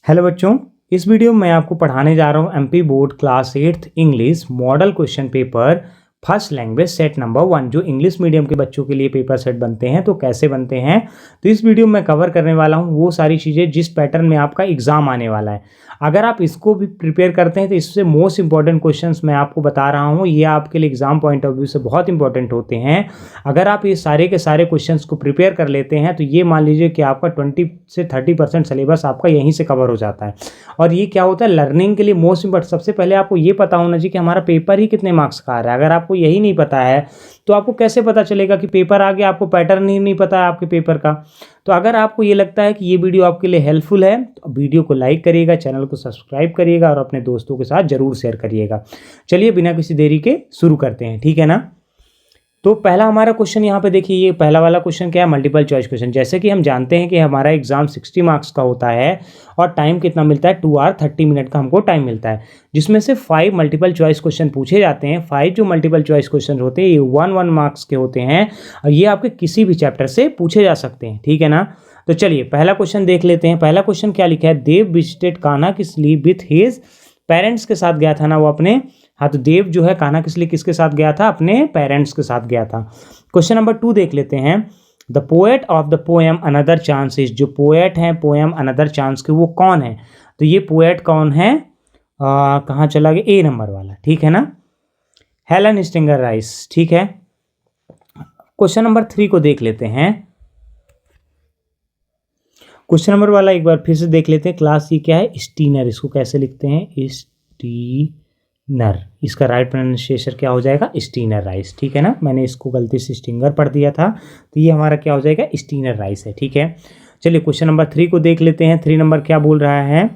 Hello बच्चों, इस video में मैं आपको पढ़ाने जा रहा हूँ MP board class 8th English model question paper first language set number 1 जो इंग्लिश मीडियम के बच्चों के लिए पेपर सेट बनते हैं तो कैसे बनते हैं। तो इस वीडियो में कवर करने वाला हूँ वो सारी चीज़ें जिस पैटर्न में आपका एग्जाम आने वाला है। अगर आप इसको भी प्रिपेयर करते हैं तो इससे मोस्ट इंपॉर्टेंट क्वेश्चंस मैं आपको बता रहा हूँ, ये आपके लिए एग्जाम पॉइंट ऑफ व्यू से बहुत इंपॉर्टेंट होते हैं। अगर आप ये सारे के सारे क्वेश्चंस को प्रिपेयर कर लेते हैं तो ये मान लीजिए कि आपका 20 से 30% सिलेबस आपका यहीं से कवर हो जाता है। और ये क्या होता है, लर्निंग के लिए मोस्ट इंपॉर्टेंट। सबसे पहले आपको ये पता होना चाहिए कि हमारा पेपर ही कितने मार्क्स का आ रहा है। अगर आपको यही नहीं पता है तो आपको कैसे पता चलेगा कि पेपर आ गया, आपको पैटर्न ही नहीं पता है आपके पेपर का। तो अगर आपको ये लगता है कि ये वीडियो आपके लिए हेल्पफुल है तो वीडियो को लाइक करिएगा, चैनल को सब्सक्राइब करिएगा और अपने दोस्तों के साथ जरूर शेयर करिएगा। चलिए बिना किसी देरी के शुरू करते हैं, ठीक है ना। तो पहला हमारा क्वेश्चन यहाँ पे देखिए, ये पहला वाला क्वेश्चन क्या है, मल्टीपल चॉइस क्वेश्चन। जैसे कि हम जानते हैं कि हमारा एग्जाम 60 मार्क्स का होता है और टाइम कितना मिलता है, 2 आवर 30 मिनट का हमको टाइम मिलता है, जिसमें से 5 मल्टीपल चॉइस क्वेश्चन पूछे जाते हैं। 5 जो मल्टीपल चॉइस क्वेश्चन होते हैं ये 1 मार्क्स के होते हैं और ये आपके किसी भी चैप्टर से पूछे जा सकते हैं, ठीक है ना। तो चलिए पहला क्वेश्चन देख लेते हैं। पहला क्वेश्चन क्या लिखा है, Dev visited Kanha Kisli with his parents के साथ गया था ना वो अपने। हाँ, तो देव जो है कान्हा किसली किसके साथ गया था, अपने पेरेंट्स के साथ गया था। क्वेश्चन नंबर 2 देख लेते हैं। The poet of the poem another chance is, जो पोएट है पोएम अनदर चांस के वो कौन है। तो ये पोएट कौन है, कहाँ चला गया, ए नंबर वाला, ठीक है ना, हेलन स्टिंगर राइस, ठीक है। क्वेश्चन नंबर 3 को देख लेते हैं। क्वेश्चन नंबर वाला एक बार फिर से देख लेते हैं। क्लास ये क्या है, स्टीनर, इसको कैसे लिखते हैं, स्टीनर। इसका राइट प्रोनाउंसिएशन क्या हो जाएगा, स्टीनर राइस, ठीक है ना। मैंने इसको गलती से स्टिंगर पढ़ दिया था तो ये हमारा क्या हो जाएगा, स्टीनर राइस है, ठीक है। चलिए क्वेश्चन नंबर 3 को देख लेते हैं। 3 नंबर क्या बोल रहा है,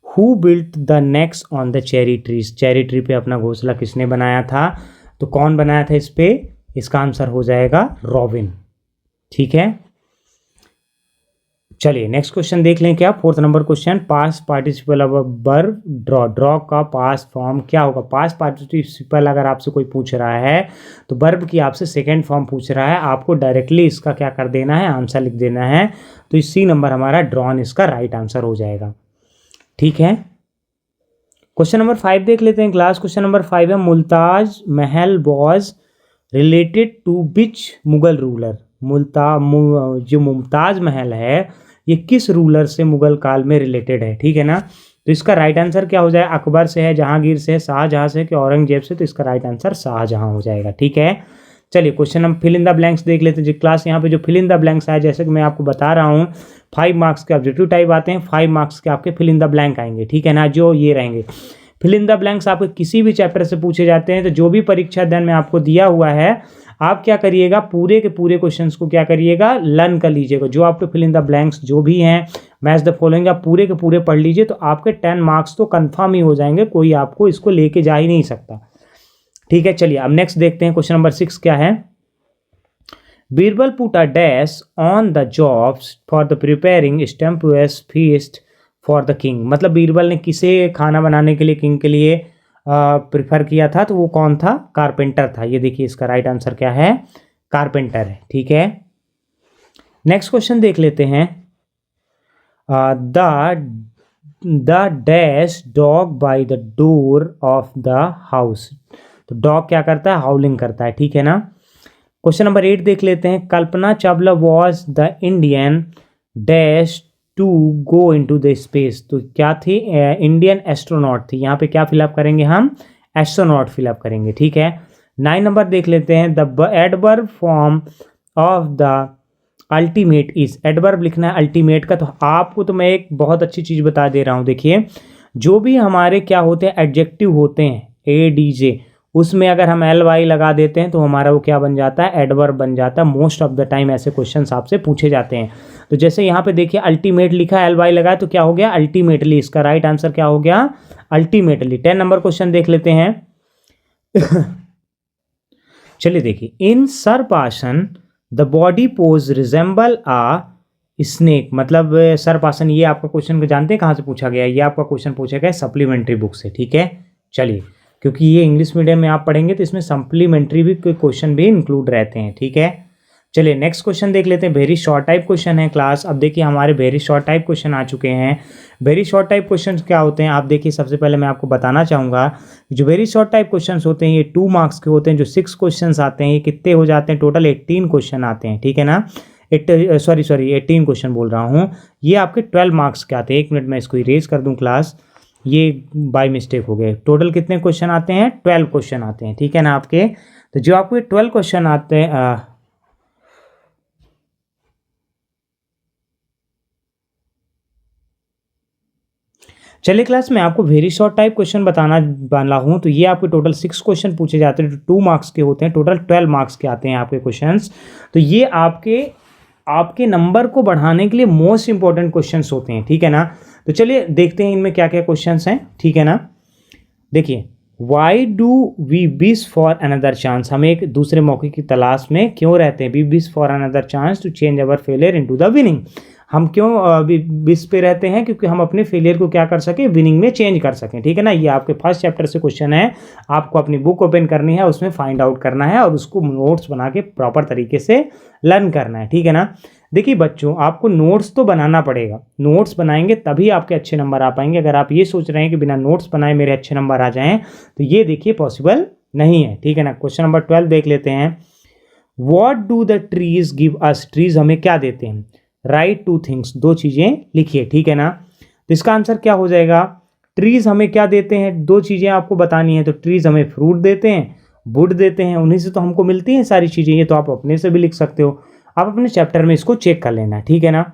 who built the next on the cherry trees. Cherry tree पे अपना घोंसला किसने बनाया था, तो कौन बनाया था इस पे, इसका आंसर हो जाएगा रॉबिन, ठीक है। चलिए नेक्स्ट क्वेश्चन देख लें क्या, 4th number question, past participle of verb draw. Draw का पास्ट फॉर्म क्या होगा। पास्ट पार्टिसिपल अगर आपसे कोई पूछ रहा है तो वर्ब की आपसे सेकंड फॉर्म पूछ रहा है, आपको डायरेक्टली इसका क्या कर देना है, आंसर लिख देना है। तो इस सी नंबर हमारा ड्रॉन इसका राइट आंसर हो जाएगा, ठीक है। क्वेश्चन नंबर 5 देख लेते हैं क्लास। क्वेश्चन नंबर 5 है, Mumtaz Mahal was related to which Mughal ruler. जो मुमताज महल है ये किस रूलर से मुगल काल में रिलेटेड है, ठीक है ना। तो इसका राइट आंसर क्या हो जाए, अकबर से है, जहांगीर से है, शाहजहां से कि औरंगजेब से। तो इसका राइट आंसर शाहजहां हो जाएगा, ठीक है। चलिए question number fill in the blanks देख लेते हैं। जो क्लास यहाँ पे जो फिल इन द ब्लैंक्स है, जैसे कि मैं आपको बता रहा हूँ 5 मार्क्स के ऑब्जेक्टिव टाइप आते हैं, 5 मार्क्स के आपके फिल इन द ब्लैंक आएंगे, ठीक है ना। जो ये रहेंगे फिल इन द ब्लैंक्स आपके किसी भी चैप्टर से पूछे जाते हैं। तो जो भी परीक्षा अध्ययन में आपको दिया हुआ है आप क्या करिएगा, पूरे के पूरे क्वेश्चंस को क्या करिएगा, लर्न कर लीजिएगा। जो आपके फिल इन द ब्लैंक्स जो भी हैं, मैच द फॉलोइंग, आप पूरे के पूरे पढ़ लीजिए तो आपके 10 मार्क्स तो कंफर्म ही हो जाएंगे, कोई आपको इसको लेके जा ही नहीं सकता, ठीक है। चलिए अब नेक्स्ट देखते हैं। क्वेश्चन नंबर 6 क्या है, Birbal put a dash on the jobs for the preparing sumptuous feast for the king. मतलब बीरबल ने किसे खाना बनाने के लिए किंग के लिए प्रिफर किया था, तो वो कौन था, कारपेंटर था। ये देखिए इसका राइट आंसर क्या है, कारपेंटर है, ठीक है। नेक्स्ट क्वेश्चन देख लेते हैं। The dash dog by the door of the house. तो डॉग क्या करता है, हाउलिंग करता है, ठीक है ना। क्वेश्चन नंबर 8 देख लेते हैं। Kalpana Chawla was the Indian dash to go into the space. तो क्या थी, इंडियन एस्ट्रोनॉट थी। यहाँ पे क्या फिलअप करेंगे हम, एस्ट्रोनॉट फिलअप करेंगे, ठीक है। 9 नंबर देख लेते हैं। The adverb form of the ultimate is. Adverb लिखना है अल्टीमेट का। तो आपको तो मैं एक बहुत अच्छी चीज़ बता दे रहा हूँ, देखिए जो भी हमारे क्या होते हैं, एडजेक्टिव होते हैं, ADJ, उसमें अगर हम LY लगा देते हैं तो हमारा वो क्या बन जाता है, एडवर्ब बन जाता है। मोस्ट ऑफ द टाइम ऐसे क्वेश्चंस आपसे पूछे जाते हैं। तो जैसे यहाँ पे देखिए अल्टीमेट लिखा है, LY लगाया तो क्या हो गया, अल्टीमेटली। इसका राइट आंसर क्या हो गया, अल्टीमेटली। 10 नंबर क्वेश्चन देख लेते हैं। चलिए देखिए, in Sarpasan the body pose resemble a snake. मतलब सर्पासन, ये आपका क्वेश्चन जानते हैं कहाँ से पूछा गया, ये आपका क्वेश्चन पूछा गया सप्लीमेंट्री बुक से, ठीक है। चलिए क्योंकि ये इंग्लिश मीडियम में आप पढ़ेंगे तो इसमें सप्लीमेंट्री भी कोई क्वेश्चन भी इंक्लूड रहते हैं, ठीक है। चलिए नेक्स्ट क्वेश्चन देख लेते हैं। वेरी शॉर्ट टाइप क्वेश्चन है क्लास। अब देखिए हमारे वेरी शॉर्ट टाइप क्वेश्चन आ चुके हैं। वेरी शॉर्ट टाइप क्वेश्चन क्या होते हैं आप देखिए, सबसे पहले मैं आपको बताना चाहूँगा जो वेरी शॉर्ट टाइप क्वेश्चन होते हैं ये 2 मार्क्स के होते हैं। जो 6 क्वेश्चन आते हैं ये कितने हो जाते हैं, टोटल 18 क्वेश्चन आते हैं, ठीक है ना। 18 क्वेश्चन बोल रहा हूँ। ये आपके 12 मार्क्स के आते हैं। 1 मिनट में इसको इरेज कर दूँ क्लास, ये बाय मिस्टेक हो गए। टोटल कितने क्वेश्चन आते हैं, 12 क्वेश्चन आते हैं, ठीक है ना आपके। तो जो आपको 12 क्वेश्चन आते हैं चलिए क्लास मैं आपको वेरी शॉर्ट टाइप क्वेश्चन बताना वाला हूँ। तो ये आपके टोटल 6 क्वेश्चन पूछे जाते हैं, जो 2 मार्क्स के होते हैं। टोटल 12 मार्क्स के आते हैं आपके क्वेश्चंस। तो ये आपके नंबर को बढ़ाने के लिए मोस्ट इंपॉर्टेंट क्वेश्चंस होते हैं, ठीक है ना। तो चलिए देखते हैं इनमें क्या क्या क्वेश्चंस हैं, ठीक है ना। देखिए why do we wish for another chance, हम एक दूसरे मौके की तलाश में क्यों रहते हैं। We wish for another chance to change our failure into the winning. हम क्यों विश पे रहते हैं, क्योंकि हम अपने फेलियर को क्या कर सकें, विनिंग में चेंज कर सकें, ठीक है ना। ये आपके फर्स्ट चैप्टर से क्वेश्चन है। आपको अपनी बुक ओपन करनी है, उसमें फाइंड आउट करना है और उसको नोट्स बना के प्रॉपर तरीके से लर्न करना है, ठीक है ना। देखिए बच्चों आपको नोट्स तो बनाना पड़ेगा, नोट्स बनाएंगे तभी आपके अच्छे नंबर आ पाएंगे। अगर आप ये सोच रहे हैं कि बिना नोट्स बनाए मेरे अच्छे नंबर आ जाएं, तो ये देखिए पॉसिबल नहीं है, ठीक है ना। क्वेश्चन नंबर 12 देख लेते हैं। What do the trees give us, trees हमें क्या देते हैं। राइट 2 थिंग्स, 2 चीज़ें लिखिए, ठीक है ना। तो इसका आंसर क्या हो जाएगा, ट्रीज हमें क्या देते हैं, 2 चीज़ें आपको बतानी है। तो ट्रीज हमें फ्रूट देते हैं, वुड देते हैं, उन्हीं से तो हमको मिलती हैं सारी चीज़ें। ये तो आप अपने से भी लिख सकते हो, आप अपने चैप्टर में इसको चेक कर लेना, ठीक है ना।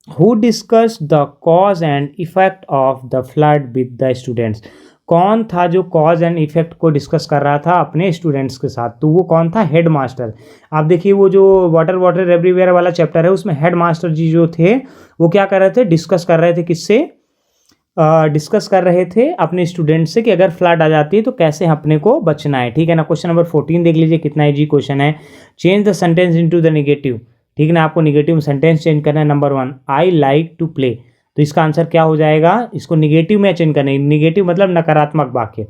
Who discuss the cause and effect of the flood with the students, कौन था जो कॉज एंड इफेक्ट को डिस्कस कर रहा था अपने स्टूडेंट्स के साथ। तो वो कौन था, हेड मास्टर। आप देखिए वो जो वाटर वाटर एवरीवेयर वाला चैप्टर है उसमें हेड मास्टर जी जो थे वो क्या कर रहे थे, डिस्कस कर रहे थे किससे, डिस्कस कर रहे थे अपने स्टूडेंट से कि अगर फ्लड आ जाती है तो कैसे अपने को बचना है, ठीक है ना। क्वेश्चन नंबर 14 देख लीजिए, कितना इजी क्वेश्चन है। Change the sentence into the negative, ठीक है ना। आपको नेगेटिव में सेंटेंस चेंज करना है। Number 1 I like to play, तो इसका आंसर क्या हो जाएगा, इसको निगेटिव में चेंज करना है। निगेटिव मतलब नकारात्मक वाक्य।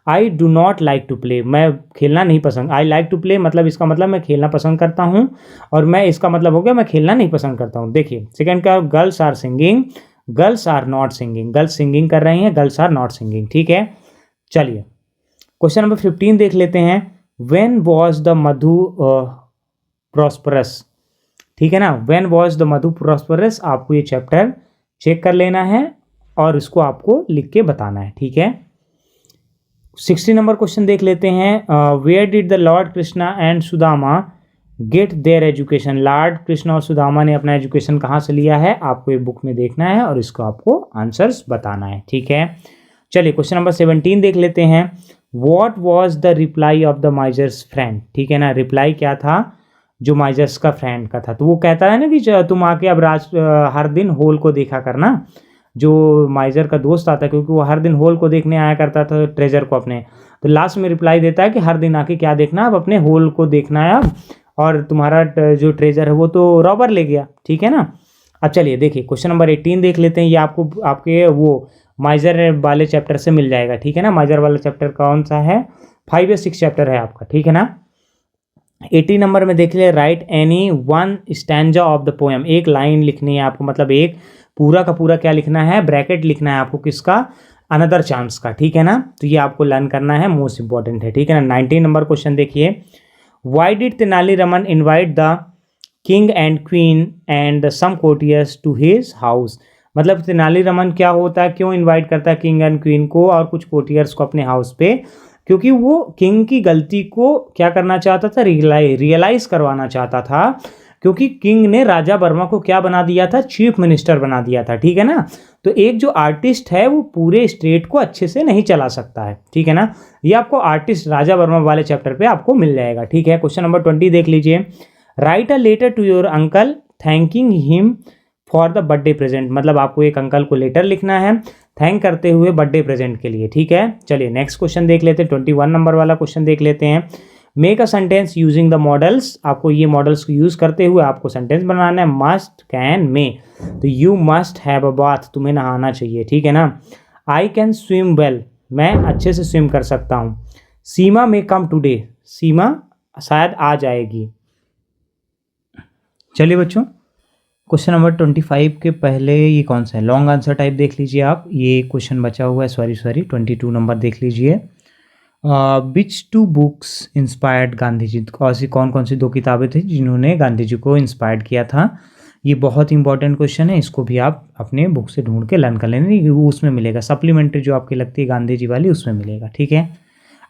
I do not like to play, मैं खेलना नहीं पसंद। आई लाइक टू प्ले मतलब इसका मतलब मैं खेलना पसंद करता हूँ, और मैं इसका मतलब हो गया मैं खेलना नहीं पसंद करता हूँ। देखिए सेकंड क्या, girls are singing, girls are not singing, girls singing कर रही हैं, गर्ल्स आर नॉट सिंगिंग, ठीक है। चलिए क्वेश्चन नंबर 15 देख लेते हैं। When was the Madhu prosperous, ठीक है ना। When was the Madhu prosperous, आपको ये चैप्टर चेक कर लेना है और इसको आपको लिख के बताना है, ठीक है। 60 नंबर क्वेश्चन देख लेते हैं। Where did the lord Krishna and Sudama get their education, lord Krishna और सुदामा ने अपना एजुकेशन कहाँ से लिया है, आपको ये बुक में देखना है और इसको आपको आंसर्स बताना है, ठीक है। चलिए क्वेश्चन नंबर 17 देख लेते हैं। What was the reply off the माइजर्स friend, ठीक है ना। रिप्लाई क्या था जो माइजर्स का फ्रेंड का था। तो वो कहता है ना कि तुम आके अब हर दिन होल को देखा करना। जो माइजर का दोस्त आता है, क्योंकि वो हर दिन होल को देखने आया करता था ट्रेजर को अपने, तो लास्ट में रिप्लाई देता है कि हर दिन आके क्या देखना, अब अपने होल को देखना है अब, और तुम्हारा जो ट्रेजर है वो तो रॉबर ले गया, ठीक है ना। अब चलिए देखिए क्वेश्चन नंबर 18 देख लेते हैं। ये आपको आपके वो माइजर वाले चैप्टर से मिल जाएगा, ठीक है ना। माइजर वाला चैप्टर कौन सा है, 5 या 6 चैप्टर है आपका, ठीक है ना। 80 नंबर में देख लिया, right any one stanza of the poem, एक लाइन लिखनी है आपको, मतलब एक पूरा का पूरा क्या लिखना है, ब्रैकेट लिखना है आपको किसका, अनदर चांस का, ठीक है ना। तो ये आपको लर्न करना है, मोस्ट इंपॉर्टेंट है, ठीक है ना। 19 नंबर क्वेश्चन देखिए। Why did Tenali Raman invite the king and queen and some courtiers to his house, मतलब तेनाली रमन क्या होता है, क्यों इन्वाइट करता है किंग एंड क्वीन को और कुछ कोर्टियर्स को अपने हाउस पे, क्योंकि वो किंग की गलती को क्या करना चाहता था, रियलाइज करवाना चाहता था। क्योंकि किंग ने राजा वर्मा को क्या बना दिया था, चीफ मिनिस्टर बना दिया था, ठीक है ना। तो एक जो आर्टिस्ट है वो पूरे स्टेट को अच्छे से नहीं चला सकता है, ठीक है ना। ये आपको आर्टिस्ट राजा वर्मा वाले चैप्टर पे आपको मिल जाएगा, ठीक है। क्वेश्चन नंबर 20 देख लीजिए। Write a letter to your uncle thanking him for the birthday present, मतलब आपको एक अंकल को लेटर लिखना है थैंक करते हुए बर्थडे प्रेजेंट के लिए, ठीक है। चलिए नेक्स्ट क्वेश्चन देख लेते हैं। 21 नंबर वाला क्वेश्चन देख लेते हैं। Make a sentence using the models, आपको ये मॉडल्स को यूज करते हुए आपको सेंटेंस बनाना है। मस्ट, कैन, मे, तो you must have a bath, तुम्हें नहाना चाहिए, ठीक है ना। आई कैन स्विम वेल, मैं अच्छे से स्विम कर सकता हूँ। सीमा मे कम टुडे, सीमा शायद आ जाएगी। चलिए बच्चों, क्वेश्चन नंबर 25 के पहले ये कौन सा है, लॉन्ग आंसर टाइप देख लीजिए आप। ये क्वेश्चन बचा हुआ है, सॉरी 22 नंबर देख लीजिए। विच to books inspired Gandhi ji, ऐसी कौन कौन सी दो किताबें थी जिन्होंने गांधी जी को इंस्पायर्ड किया था। ये बहुत इंपॉर्टेंट क्वेश्चन है, इसको भी आप अपने बुक से ढूंढ के लर्न कर लेना, वो उसमें मिलेगा, सप्लीमेंट्री जो आपकी लगती है गांधी जी वाली उसमें मिलेगा। ठीक है,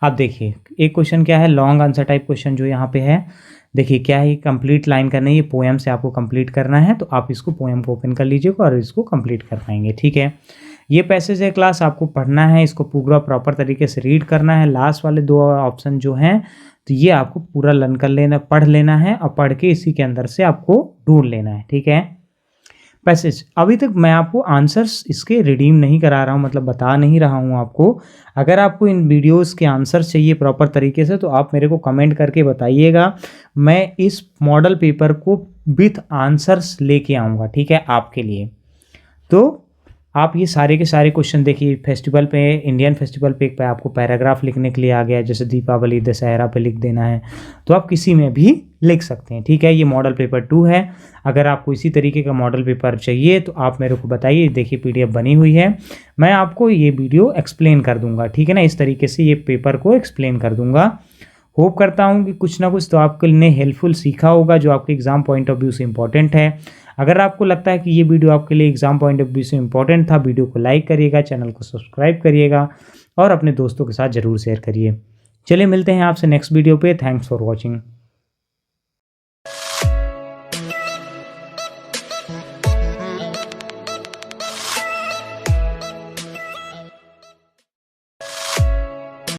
अब देखिए एक क्वेश्चन क्या है, लॉन्ग आंसर टाइप क्वेश्चन जो यहाँ पे है। देखिए क्या है, कंप्लीट लाइन करना है, ये पोएम से आपको कंप्लीट करना है, तो आप इसको पोएम को ओपन कर लीजिएगा और इसको कंप्लीट कर पाएंगे। ठीक है, ये पैसेज है क्लास, आपको पढ़ना है, इसको पूरा प्रॉपर तरीके से रीड करना है। लास्ट वाले दो ऑप्शन जो हैं तो ये आपको पूरा लर्न कर लेना, पढ़ लेना है और पढ़ के इसी के अंदर से आपको ढूंढ लेना है। ठीक है, पैसेज अभी तक मैं आपको आंसर्स इसके रिडीम नहीं करा रहा हूँ, मतलब बता नहीं रहा हूँ आपको। अगर आपको इन वीडियोस के आंसर्स चाहिए प्रॉपर तरीके से तो आप मेरे को कमेंट करके बताइएगा, मैं इस मॉडल पेपर को विथ आंसर्स लेके आऊँगा। ठीक है, आपके लिए। तो आप ये सारे के सारे क्वेश्चन देखिए, फेस्टिवल पे, इंडियन फेस्टिवल पे आपको पैराग्राफ लिखने के लिए आ गया है, जैसे दीपावली दशहरा पे लिख देना है, तो आप किसी में भी लिख सकते हैं। ठीक है, ये मॉडल पेपर 2 है। अगर आपको इसी तरीके का मॉडल पेपर चाहिए तो आप मेरे को बताइए, देखिए PDF बनी हुई है, मैं आपको ये वीडियो एक्सप्लेन कर दूंगा। ठीक है ना, इस तरीके से ये पेपर को एक्सप्लेन कर दूंगा। होप करता हूँ कि कुछ ना कुछ तो आपके लिए हेल्पफुल सीखा होगा, जो आपके एग्जाम पॉइंट ऑफ व्यू से इंपॉर्टेंट है। अगर आपको लगता है कि ये वीडियो आपके लिए एग्जाम पॉइंट ऑफ व्यू से इंपॉर्टेंट था, वीडियो को लाइक करिएगा, चैनल को सब्सक्राइब करिएगा और अपने दोस्तों के साथ ज़रूर शेयर करिए। चलिए मिलते हैं आपसे नेक्स्ट वीडियो पे। Thanks for watching.